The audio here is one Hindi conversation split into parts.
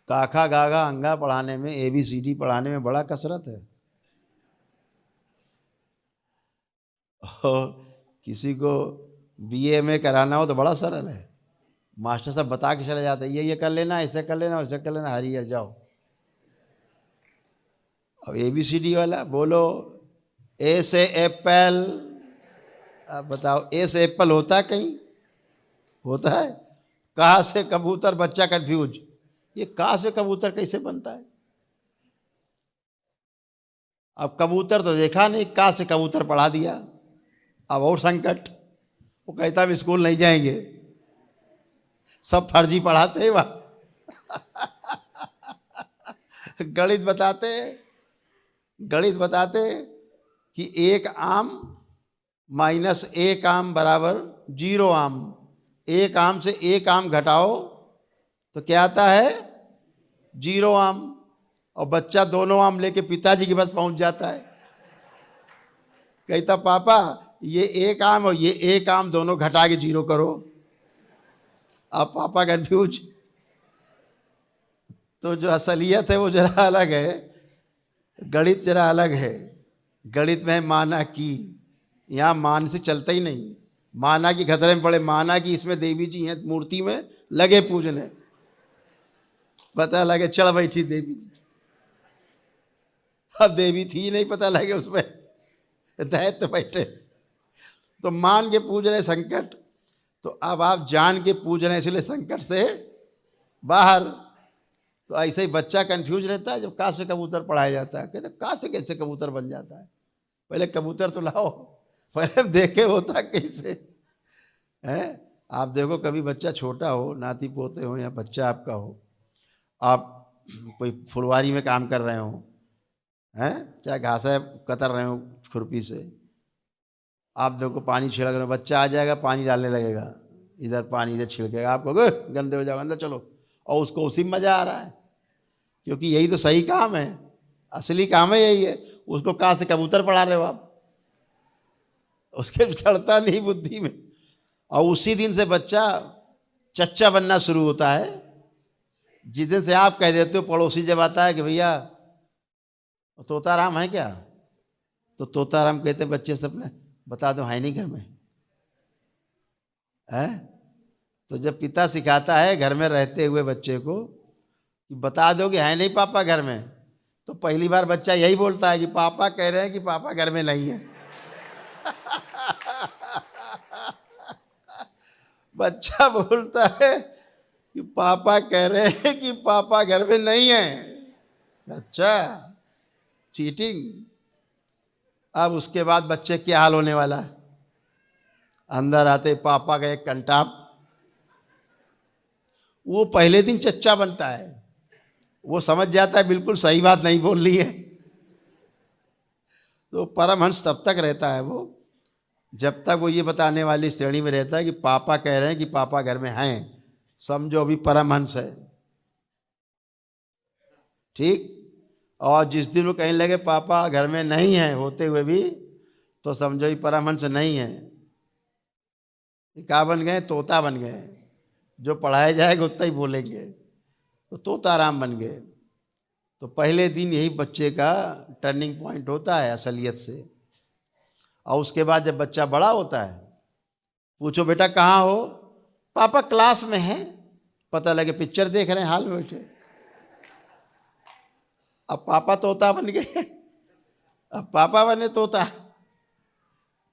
काखा गागा अंगा पढ़ाने में, ABCD पढ़ाने में बड़ा कसरत है। और किसी को BA कराना हो तो बड़ा सरल है, मास्टर साहब बता के चले जाते, ये कर लेना, ऐसे कर लेना, वैसे कर लेना, हरी जाओ। अब ABCD वाला बोलो, A से एप्पल। अब बताओ, A से एप्पल होता है कहीं? होता है? कहाँ से कबूतर, बच्चा कंफ्यूज, ये कहाँ से कबूतर कैसे बनता है? अब कबूतर तो देखा नहीं, कहाँ से कबूतर पढ़ा दिया। अब और संकट, वो कहता हम स्कूल नहीं जाएंगे, सब फर्जी पढ़ाते हैं वहाँ। गणित बताते कि 1 आम माइनस 1 आम बराबर 0 आम। 1 आम से 1 आम घटाओ तो क्या आता है? 0 आम। और बच्चा दोनों आम लेके पिताजी के पास पहुंच जाता है, कहता पापा ये 1 आम और ये 1 आम दोनों घटा के 0 करो। अब पापा कंफ्यूज। तो जो असलियत है वो जरा अलग है, गणित जरा अलग है। गणित में है माना की, यहाँ मान से चलता ही नहीं। माना की खतरे में पड़े, माना की इसमें देवी जी हैं मूर्ति में, लगे पूजने, पता लगे चढ़ बैठी देवी जी। अब देवी थी नहीं, पता लगे उसमें दैत्य बैठे। तो मान के पूज रहे संकट, तो अब आप जान के पूज रहे हैं, इसलिए संकट से बाहर। तो ऐसे ही बच्चा कंफ्यूज रहता है जब का से कबूतर पढ़ाया जाता है। कहते का से कैसे कबूतर बन जाता है? पहले कबूतर तो लाओ, पहले देखे होता कैसे है। आप देखो, कभी बच्चा छोटा हो, नाती पोते हो या बच्चा आपका हो, आप कोई फुलवारी में काम कर रहे हो, हैं, चाहे घासा कतर रहे हो खुरपी से, आप देखो पानी छिड़क रहे हो, बच्चा आ जाएगा पानी डालने लगेगा, इधर पानी इधर छिड़केगा, आपको गंदे हो जाओ, अंदर चलो, और उसको उसी में मज़ा आ रहा है, क्योंकि यही तो सही काम है, असली काम है यही है। उसको कहाँ से कबूतर पढ़ा रहे हो आप? उसके चढ़ता नहीं बुद्धि में। और उसी दिन से बच्चा चच्चा बनना शुरू होता है। जिस दिन से आप कह देते हो, पड़ोसी जब आता है कि भैया तोताराम है क्या, तो तोताराम कहते बच्चे से अपने, बता दो है नहीं घर में है। तो जब पिता सिखाता है घर में रहते हुए बच्चे को कि बता दो कि है नहीं पापा घर में, तो पहली बार बच्चा यही बोलता है कि पापा कह रहे हैं कि पापा घर में नहीं है। बच्चा बोलता है कि पापा कह रहे हैं कि पापा घर में नहीं है। अच्छा, चीटिंग। अब उसके बाद बच्चे क्या हाल होने वाला है? अंदर आते पापा का एक कंटाप। वो पहले दिन चच्चा बनता है, वो समझ जाता है बिल्कुल सही बात नहीं बोल रही है। तो परमहंस तब तक रहता है वो, जब तक वो ये बताने वाली श्रेणी में रहता है कि पापा कह रहे हैं कि पापा घर में हैं, समझो अभी परमहंस है, ठीक। और जिस दिन वो कहने लगे पापा घर में नहीं है होते हुए भी, तो समझो ही परमहंस नहीं है। क्या बन गए? तोता बन गए। जो पढ़ाया जाएगा उतना ही बोलेंगे, तो तोताराम बन गए। तो पहले दिन यही बच्चे का टर्निंग पॉइंट होता है असलियत से। और उसके बाद जब बच्चा बड़ा होता है, पूछो बेटा कहाँ हो, पापा क्लास में हैं, पता लगे पिक्चर देख रहे हैं हाल में बैठे। अब पापा तोता बन गए, अब पापा बने तोता।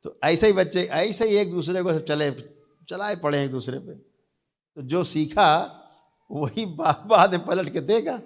तो ऐसे ही बच्चे ऐसे ही एक दूसरे को चलाए पड़े एक दूसरे पे। तो जो सीखा वही बाद में पलट के देगा।